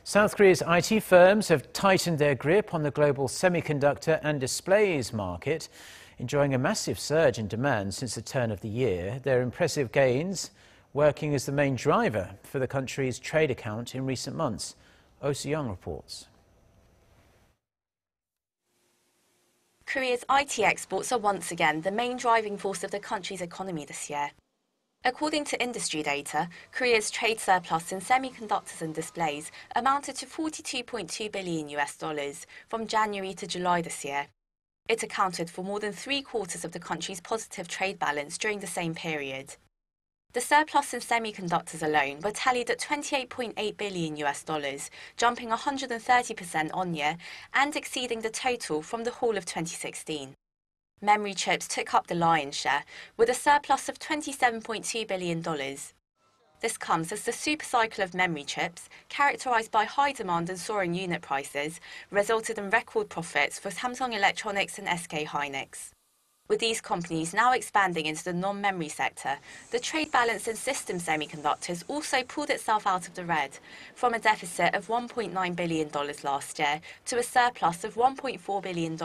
South Korea's IT firms have tightened their grip on the global semiconductor and displays market, enjoying a massive surge in demand since the turn of the year. Their impressive gains working as the main driver for the country's trade account in recent months. Soo-young reports. Korea's IT exports are once again the main driving force of the country's economy this year. According to industry data, Korea's trade surplus in semiconductors and displays amounted to $42.2 billion from January to July this year. It accounted for more than three-quarters of the country's positive trade balance during the same period. The surplus in semiconductors alone were tallied at $28.8 billion, jumping 130% on-year and exceeding the total from the whole of 2016. Memory chips took up the lion's share, with a surplus of $27.2 billion. This comes as the supercycle of memory chips, characterized by high demand and soaring unit prices, resulted in record profits for Samsung Electronics and SK Hynix. With these companies now expanding into the non-memory sector, the trade balance in system semiconductors also pulled itself out of the red, from a deficit of $1.9 billion last year to a surplus of $1.4 billion.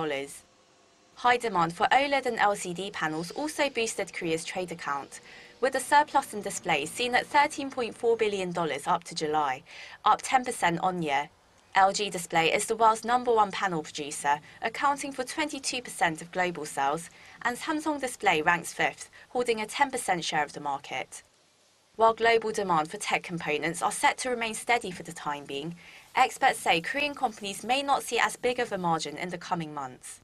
High demand for OLED and LCD panels also boosted Korea's trade account, with the surplus in displays seen at $13.4 billion up to July, up 10% on-year. LG Display is the world's #1 panel producer, accounting for 22% of global sales, and Samsung Display ranks 5th, holding a 10% share of the market. While global demand for tech components are set to remain steady for the time being, experts say Korean companies may not see as big of a margin in the coming months.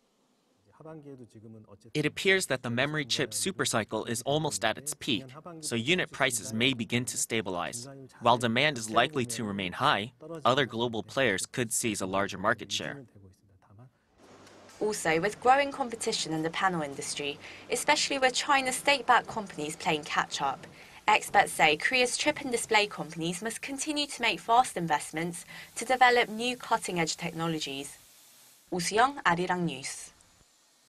It appears that the memory chip supercycle is almost at its peak, so unit prices may begin to stabilize. While demand is likely to remain high, other global players could seize a larger market share. Also, with growing competition in the panel industry, especially with China's state-backed companies playing catch-up, experts say Korea's chip and display companies must continue to make fast investments to develop new cutting-edge technologies. Soo-young, Arirang News.